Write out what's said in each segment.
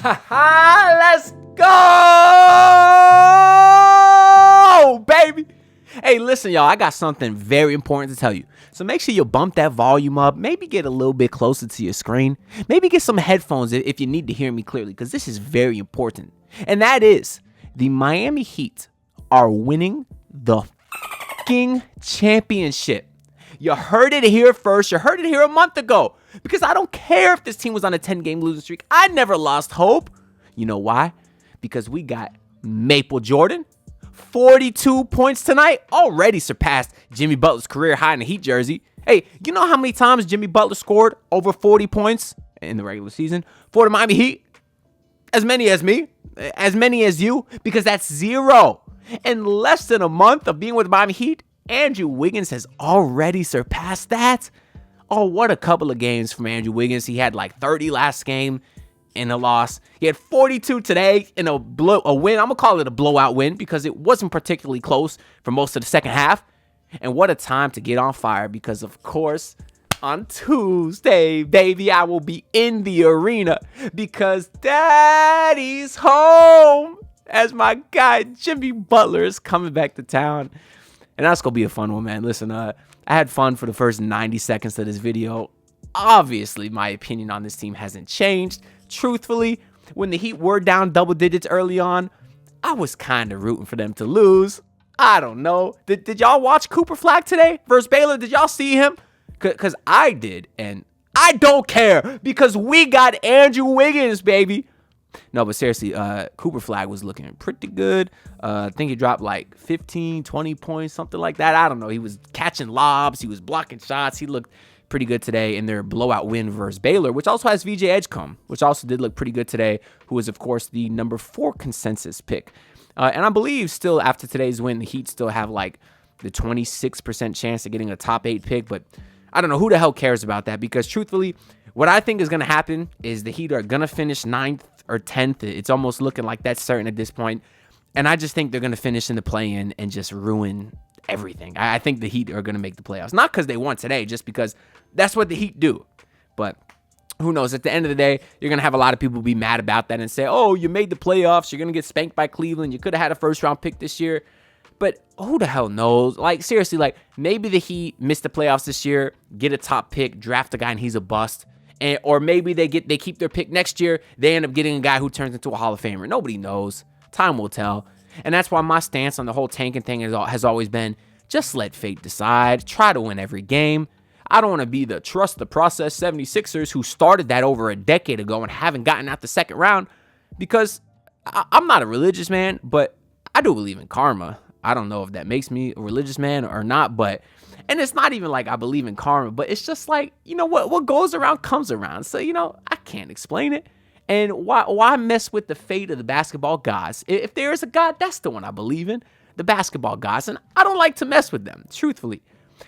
Let's go, baby. Hey, listen, y'all, I got something very important to tell you. So make sure you bump that volume up, maybe get a little bit closer to your screen, maybe get some headphones if you need to hear me clearly, because this is very important. And that is, the Miami Heat are winning the fucking championship. You heard it here first. You heard it here a month ago. Because I don't care if this team was on a 10-game losing streak. I never lost hope. You know why? Because we got Maple Jordan. 42 points tonight. Already surpassed Jimmy Butler's career high in the Heat jersey. Hey, you know how many times Jimmy Butler scored over 40 points in the regular season for the Miami Heat? As many as me. As many as you. Because that's 0. In less than a month of being with the Miami Heat, Andrew Wiggins has already surpassed that. Oh, what a couple of games from Andrew Wiggins. He had like 30 last game in a loss. He had 42 today in a win. I'm going to call it a blowout win because it wasn't particularly close for most of the second half. And what a time to get on fire because, of course, on Tuesday, baby, I will be in the arena because Daddy's home as my guy Jimmy Butler is coming back to town. And that's going to be a fun one, man. Listen, I had fun for the first 90 seconds of this video. Obviously, my opinion on this team hasn't changed. Truthfully, when the Heat were down double digits early on, I was kind of rooting for them to lose. I don't know. Did y'all watch Cooper Flag today versus Baylor? Did y'all see him? Because I did, and I don't care because we got Andrew Wiggins, baby. No, but seriously, Cooper Flag was looking pretty good. I think he dropped like 15, 20 points, something like that. I don't know. He was catching lobs. He was blocking shots. He looked pretty good today in their blowout win versus Baylor, which also has VJ Edgecombe, which also did look pretty good today, who is, of course, the number 4 consensus pick. And I believe still after today's win, the Heat still have like the 26% chance of getting a top 8 pick. But I don't know who the hell cares about that because truthfully, what I think is going to happen is the Heat are going to finish 9th or 10th. It's almost looking like that's certain at this point. And I just think they're going to finish in the play-in and just ruin everything. I think the Heat are going to make the playoffs. Not because they won today, just because that's what the Heat do. But who knows? At the end of the day, you're going to have a lot of people be mad about that and say, oh, you made the playoffs. You're going to get spanked by Cleveland. You could have had a first-round pick this year. But who the hell knows? Like, seriously, like, maybe the Heat missed the playoffs this year, get a top pick, draft a guy, and he's a bust. Or maybe they keep their pick next year. They end up getting a guy who turns into a Hall of Famer. Nobody knows. Time will tell. And that's why my stance on the whole tanking thing has always been, just let fate decide. Try to win every game. I don't want to be the trust the process 76ers who started that over a decade ago and haven't gotten out the second round because I'm not a religious man, but I do believe in karma. I don't know if that makes me a religious man or not, but and it's not even like I believe in karma, but it's just like, you know, what goes around comes around. So, you know, I can't explain it. And why mess with the fate of the basketball gods? If there is a god, that's the one I believe in, the basketball gods. And I don't like to mess with them, truthfully.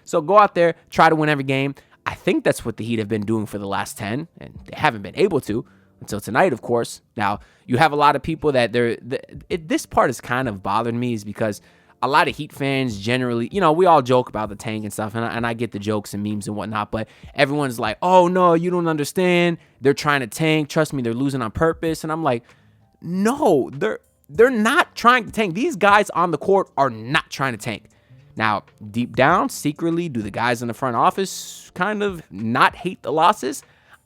So go out there, try to win every game. I think that's what the Heat have been doing for the last 10, and they haven't been able to until tonight, of course. Now, you have a lot of people that this part is kind of bothering me is because a lot of Heat fans generally, you know, we all joke about the tank and stuff, and I get the jokes and memes and whatnot, but everyone's like, oh, no, you don't understand. They're trying to tank. Trust me, they're losing on purpose. And I'm like, no, they're not trying to tank. These guys on the court are not trying to tank. Now, deep down, secretly, do the guys in the front office kind of not hate the losses?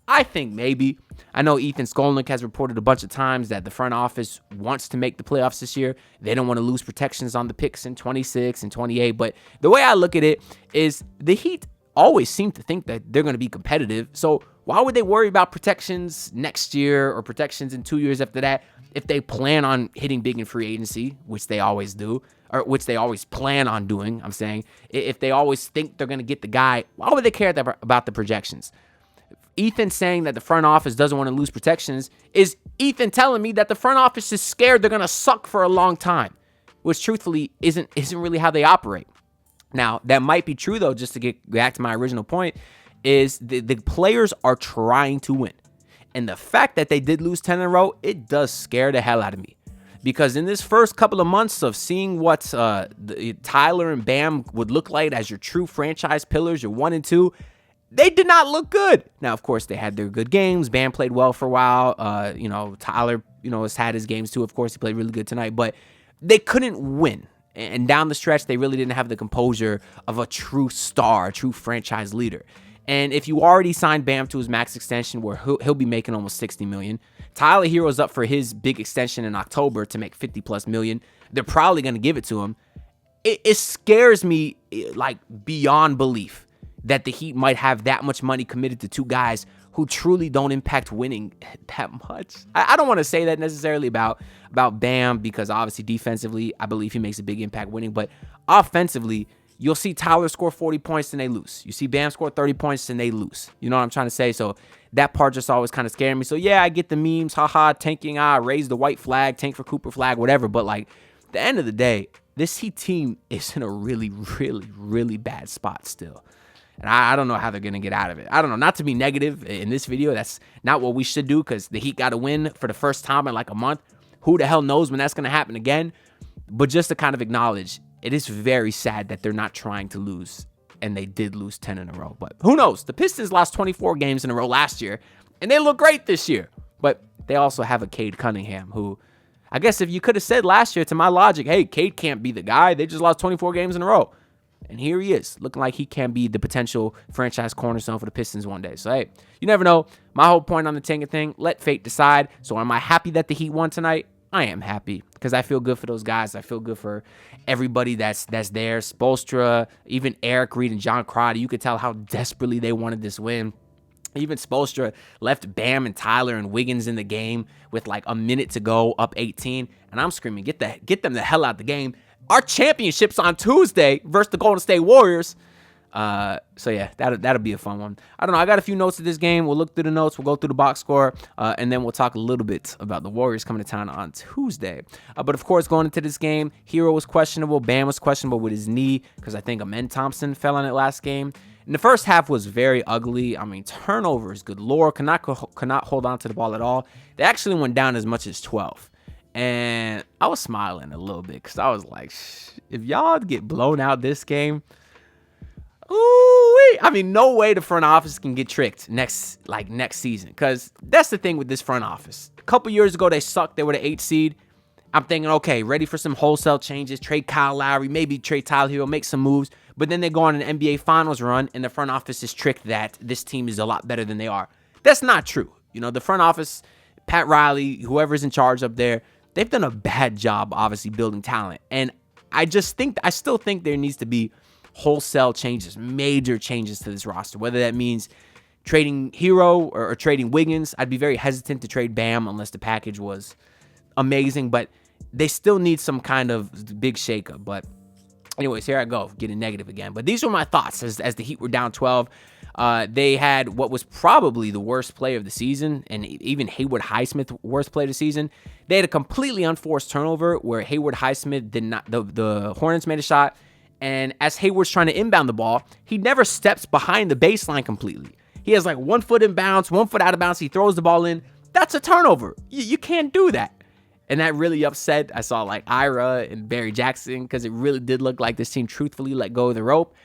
I think maybe. I know Ethan Skolnick has reported a bunch of times that the front office wants to make the playoffs this year. They don't want to lose protections on the picks in 26 and 28. But the way I look at it is the Heat always seem to think that they're going to be competitive. So why would they worry about protections next year or protections in 2 years after that if they plan on hitting big in free agency, which they always do, or which they always plan on doing, I'm saying. If they always think they're going to get the guy, why would they care about the projections? Ethan saying that the front office doesn't want to lose protections is Ethan telling me that the front office is scared they're going to suck for a long time, which truthfully isn't really how they operate. Now, that might be true, though, just to get back to my original point, is the players are trying to win. And the fact that they did lose 10 in a row, it does scare the hell out of me. Because in this first couple of months of seeing what Tyler and Bam would look like as your true franchise pillars, your 1 and 2, they did not look good. Now, of course, they had their good games. Bam played well for a while. Tyler, has had his games too. Of course, he played really good tonight, but they couldn't win. And down the stretch, they really didn't have the composure of a true star, a true franchise leader. And if you already signed Bam to his max extension where he'll be making almost $60 million, Tyler Hero's up for his big extension in October to make $50+ million. They're probably going to give it to him. It scares me like beyond belief that the Heat might have that much money committed to two guys who truly don't impact winning that much. I don't want to say that necessarily about Bam, because obviously defensively, I believe he makes a big impact winning. But offensively, you'll see Tyler score 40 points and they lose. You see Bam score 30 points and they lose. You know what I'm trying to say? So that part just always kind of scared me. So yeah, I get the memes, haha, tanking, raise the white flag, tank for Cooper flag, whatever. But like, at the end of the day, this Heat team is in a really, really, really bad spot still. And I don't know how they're going to get out of it. I don't know. Not to be negative in this video. That's not what we should do, because the Heat got to win for the first time in like a month. Who the hell knows when that's going to happen again? But just to kind of acknowledge, it is very sad that they're not trying to lose. And they did lose 10 in a row. But who knows? The Pistons lost 24 games in a row last year. And they look great this year. But they also have a Cade Cunningham, who, I guess if you could have said last year, to my logic, hey, Cade can't be the guy. They just lost 24 games in a row. And here he is, looking like he can be the potential franchise cornerstone for the Pistons one day. So, hey, you never know. My whole point on the tanking thing, let fate decide. So, am I happy that the Heat won tonight? I am happy, because I feel good for those guys. I feel good for everybody that's there. Spoelstra, even Eric Reed and John Crotty. You could tell how desperately they wanted this win. Even Spoelstra left Bam and Tyler and Wiggins in the game with like a minute to go, up 18. And I'm screaming, get them the hell out the game. Our championship's on Tuesday versus the Golden State Warriors. So yeah, that'll be a fun one. I don't know. I got a few notes of this game. We'll look through the notes. We'll go through the box score, and then we'll talk a little bit about the Warriors coming to town on Tuesday. But of course, going into this game, Hero was questionable. Bam was questionable with his knee, because I think Amen Thompson fell on it last game. And the first half was very ugly. I mean, turnovers, good lord, could not hold on to the ball at all. They actually went down as much as 12. And I was smiling a little bit, because I was like, if y'all get blown out this game, ooh, I mean, no way the front office can get tricked next season, because that's the thing with this front office. A couple years ago, they sucked. They were the 8th seed. I'm thinking, okay, ready for some wholesale changes, trade Kyle Lowry, maybe trade Tyler Hero, make some moves. But then they go on an NBA Finals run, and the front office is tricked that this team is a lot better than they are. That's not true. You know, the front office, Pat Riley, whoever's in charge up there, they've done a bad job, obviously, building talent. And I still think there needs to be wholesale changes, major changes to this roster, whether that means trading Hero or trading Wiggins. I'd be very hesitant to trade Bam unless the package was amazing, but they still need some kind of big shakeup. But anyways, here I go, getting negative again. But these were my thoughts as the Heat were down 12. They had what was probably the worst play of the season, and even Haywood Highsmith, worst play of the season. They had a completely unforced turnover where Haywood Highsmith did not, the Hornets made a shot, and as Hayward's trying to inbound the ball, he never steps behind the baseline completely. He has like 1 foot in bounds, 1 foot out of bounds. He throws the ball in. That's a turnover. You can't do that. And that really upset, I saw like Ira and Barry Jackson, because it really did look like this team truthfully let go of the rope.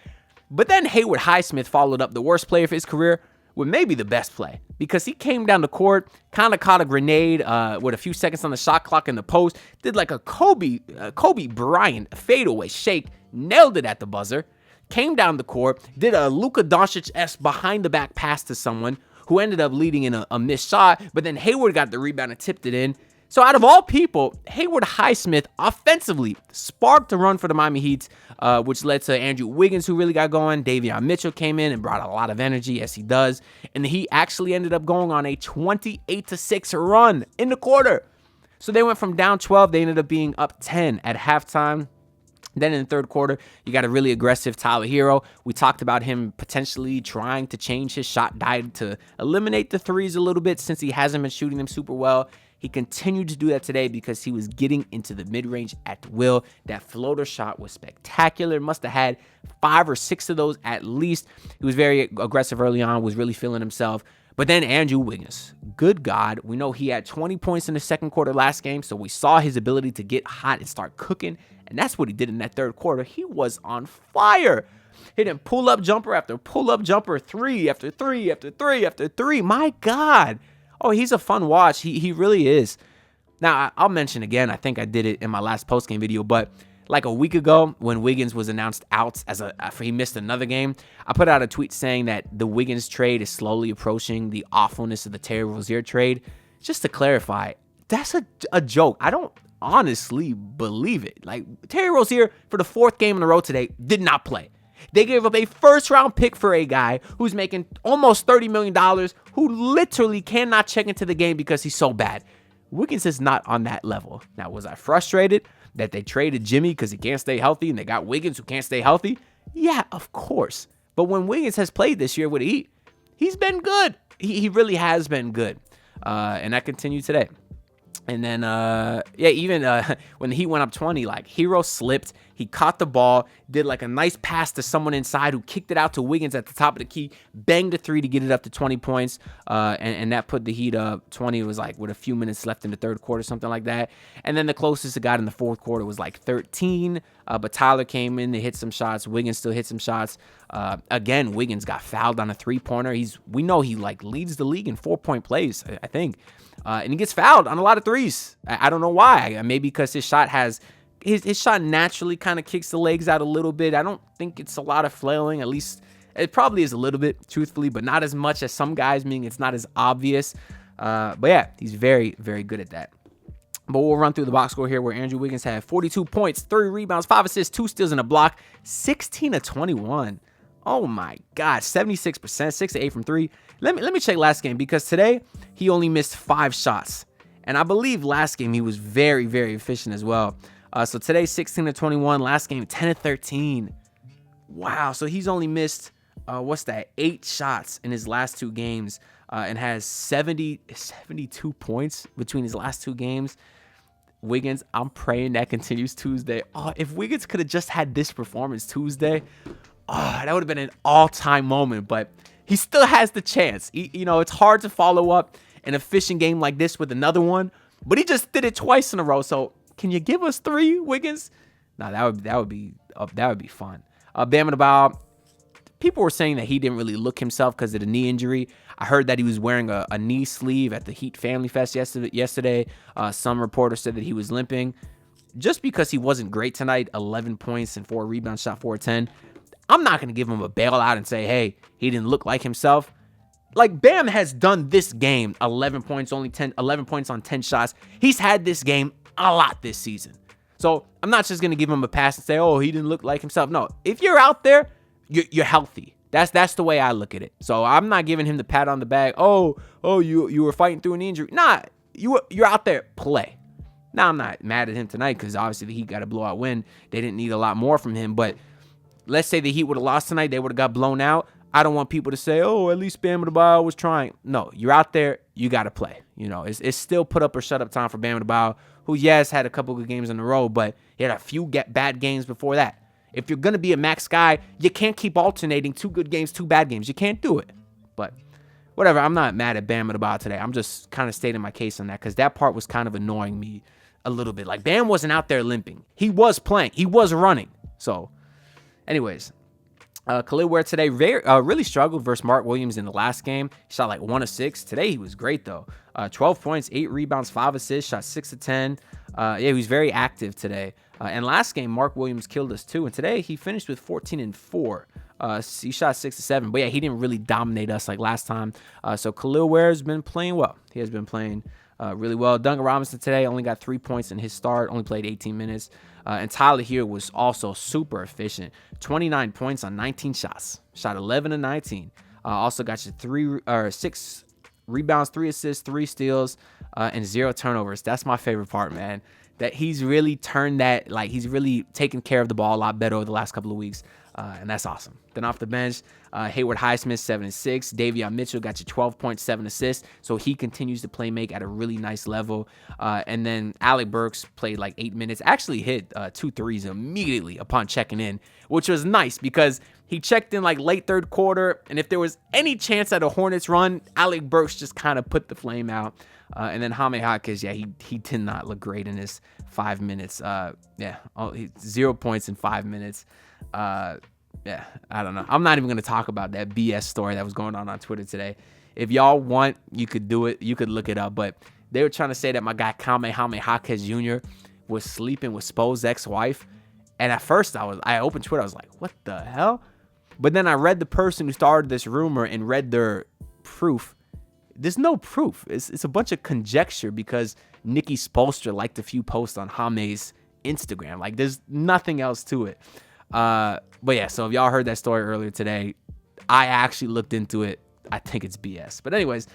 But then Haywood Highsmith followed up the worst play of his career with maybe the best play, because he came down the court, kind of caught a grenade with a few seconds on the shot clock in the post, did like a Kobe Bryant fadeaway shake, nailed it at the buzzer, came down the court, did a Luka Doncic-esque behind the back pass to someone who ended up leading in a missed shot, but then Hayward got the rebound and tipped it in. So out of all people, Haywood Highsmith offensively sparked a run for the Miami Heat, which led to Andrew Wiggins, who really got going. Davion Mitchell came in and brought a lot of energy, as he does. And the Heat actually ended up going on a 28-6 run in the quarter. So they went from down 12, they ended up being up 10 at halftime. Then in the third quarter, you got a really aggressive Tyler Hero. We talked about him potentially trying to change his shot diet to eliminate the threes a little bit, since he hasn't been shooting them super well. He continued to do that today because he was getting into the mid-range at will. That floater shot was spectacular. Must have had 5 or 6 of those at least. He was very aggressive early on, was really feeling himself. But then Andrew Wiggins, good God. We know he had 20 points in the second quarter last game, so we saw his ability to get hot and start cooking, and that's what he did in that third quarter. He was on fire. hitting pull-up jumper after pull-up jumper, three after three after three after three. My God. Oh, he's a fun watch. He really is. Now, I'll mention again, I think I did it in my last post-game video, but like a week ago when Wiggins was announced out he missed another game, I put out a tweet saying that the Wiggins trade is slowly approaching the awfulness of the Terry Rozier trade. Just to clarify, that's a joke. I don't honestly believe it. Like, Terry Rozier, for the 4th game in a row today, did not play. They gave up a first-round pick for a guy who's making almost $30 million, who literally cannot check into the game because he's so bad. Wiggins is not on that level. Now, was I frustrated that they traded Jimmy because he can't stay healthy and they got Wiggins who can't stay healthy? Yeah, of course. But when Wiggins has played this year with the Heat, he's been good. He really has been good. And that continued today. And then, even when the Heat went up 20, like, Hero slipped. He caught the ball, did like a nice pass to someone inside who kicked it out to Wiggins at the top of the key, banged a three to get it up to 20 points. And that put the Heat up 20. It was like with a few minutes left in the third quarter, something like that. And then the closest it got in the fourth quarter was like 13. But Tyler came in to hit some shots. Wiggins still hit some shots. Again, Wiggins got fouled on a three-pointer. We know he like leads the league in 4-point plays, I think. And he gets fouled on a lot of threes. I don't know why. Maybe because his shot his shot naturally kind of kicks the legs out a little bit. I don't think it's a lot of flailing. At least it probably is a little bit, truthfully, but not as much as some guys, meaning it's not as obvious. But yeah, he's very, very good at that. But we'll run through the box score here where Andrew Wiggins had 42 points, 30 rebounds, 5 assists, 2 steals, and a block, 16 of 21. Oh my God, 76%, 6 of 8 from 3. Let me check last game because today he only missed 5 shots. And I believe last game he was very, very efficient as well. So today, 16 of 21. Last game, 10 of 13. Wow. So he's only missed, 8 shots in his last 2 games and has 72 points between his last 2 games. Wiggins, I'm praying that continues Tuesday. Oh, if Wiggins could have just had this performance Tuesday, that would have been an all-time moment. But he still has the chance. It's hard to follow up an efficient game like this with another one, but he just did it twice in a row. So can you give us 3, Wiggins? No, that would be fun. Bam Adebayo, people were saying that he didn't really look himself because of the knee injury. I heard that he was wearing a knee sleeve at the Heat Family Fest yesterday. Some reporters said that he was limping. Just because he wasn't great tonight, 11 points and 4 rebounds, shot 4 of 10, I'm not going to give him a bailout and say, hey, he didn't look like himself. Like, Bam has done this game, 11 points on 10 shots. He's had this game a lot this season. So I'm not just going to give him a pass and say, oh, he didn't look like himself. No, if you're out there, you're healthy. That's the way I look at it. So I'm not giving him the pat on the back. Oh, you were fighting through an injury. Nah, you're out there, play. Now, I'm not mad at him tonight because obviously the Heat got a blowout win. They didn't need a lot more from him. But let's say the Heat would have lost tonight, they would have got blown out. I don't want people to say, oh, at least Bam Adebayo was trying. No, you're out there, you got to play. It's still put up or shut up time for Bam Adebayo, who, yes, had a couple good games in a row, but he had a few bad games before that. If you're going to be a max guy, you can't keep alternating 2 good games, 2 bad games. You can't do it. But whatever, I'm not mad at Bam Adebayo today. I'm just kind of stating my case on that because that part was kind of annoying me a little bit. Like, Bam wasn't out there limping. He was playing. He was running. So, anyways, Khalil Ware today really struggled versus Mark Williams in the last game. He shot like 1 of 6. Today he was great though. 12 points, 8 rebounds, 5 assists, shot 6 of 10. He was very active today. And last game Mark Williams killed us too. And today he finished with 14 and 4. He shot 6 of 7. But yeah, he didn't really dominate us like last time. So Khalil Ware has been playing well. He has been playing really well. Duncan Robinson today only got 3 points in his start. Only played 18 minutes. And Tyler here was also super efficient. 29 points on 19 shots. Shot 11 of 19. Also got you 6 rebounds, 3 assists, 3 steals, and 0 turnovers. That's my favorite part, man. That he's really turned that, like, he's really taken care of the ball a lot better over the last couple of weeks. And that's awesome. Then off the bench, Hayward Highsmith, 7 and 6. Davion Mitchell got you 12.7 assists. So he continues to play make at a really nice level. And then Alec Burks played like 8 minutes. Actually hit 2 threes immediately upon checking in, which was nice because he checked in like late third quarter. And if there was any chance at a Hornets run, Alec Burks just kind of put the flame out. And then Jaime Jaquez, he did not look great in his 5 minutes. 0 points in 5 minutes. Yeah, I don't know. I'm not even going to talk about that BS story that was going on Twitter today. If y'all want, you could do it. You could look it up. But they were trying to say that my guy Kamehameha Jaquez Jr. was sleeping with Spo's ex-wife. And at first, I opened Twitter. I was like, what the hell? But then I read the person who started this rumor and read their proof. There's no proof. It's a bunch of conjecture because Nikki Spolstra liked a few posts on Jame's Instagram. Like, there's nothing else to it. But yeah, so if y'all heard that story earlier today, I actually looked into it. I think it's BS. But anyways,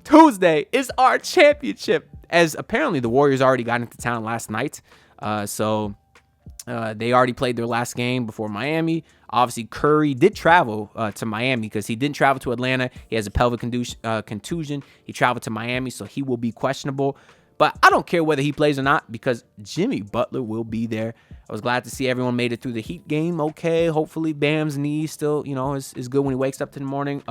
Tuesday is our championship, as apparently the Warriors already got into town last night. So they already played their last game before Miami. Obviously, Curry did travel to Miami because he didn't travel to Atlanta. He has a pelvic contusion. He traveled to Miami, so he will be questionable. But I don't care whether he plays or not because Jimmy Butler will be there. I was glad to see everyone made it through the Heat game. Okay, hopefully Bam's knee still, is good when he wakes up in the morning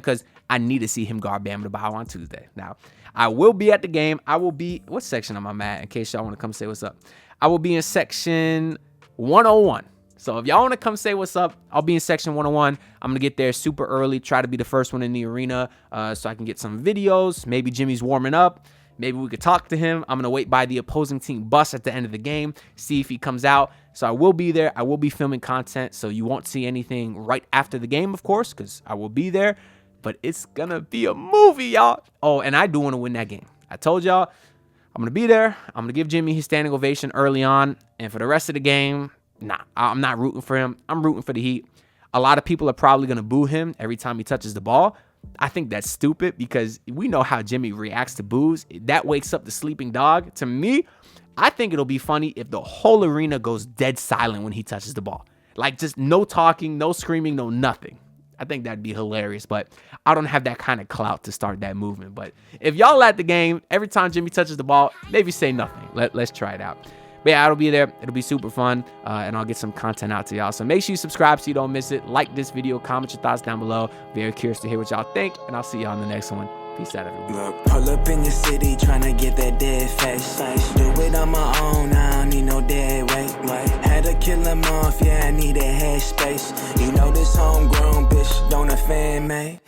because I need to see him guard Bam Adebayo on Tuesday. Now, I will be at the game. I will be, what section am I at in case y'all want to come say what's up? I will be in section 101. So if y'all want to come say what's up, I'll be in section 101. I'm going to get there super early, try to be the first one in the arena so I can get some videos. Maybe Jimmy's warming up. Maybe we could talk to him. I'm going to wait by the opposing team bus at the end of the game, see if he comes out. So I will be there. I will be filming content, so you won't see anything right after the game, of course, because I will be there. But it's going to be a movie, y'all. Oh, and I do want to win that game. I told y'all I'm going to be there. I'm going to give Jimmy his standing ovation early on. And for the rest of the game, nah, I'm not rooting for him. I'm rooting for the Heat. A lot of people are probably going to boo him every time he touches the ball. I think that's stupid because we know how Jimmy reacts to boos. That wakes up the sleeping dog. To me, I think it'll be funny if the whole arena goes dead silent when he touches the ball. Like, just no talking, no screaming, no nothing. I think that'd be hilarious, but I don't have that kind of clout to start that movement. But if y'all at the game, every time Jimmy touches the ball, maybe say nothing. Let's try it out. But yeah, I'll be there. It'll be super fun, and I'll get some content out to y'all. So make sure you subscribe so you don't miss it. Like this video, comment your thoughts down below. Very curious to hear what y'all think, and I'll see y'all in the next one. Peace out, everyone. Look, pull up in your city, tryna get that dead face. Do it on my own, I don't need no dead weight. Had to kill him off, yeah, I need a head space. You know this homegrown bitch don't offend me.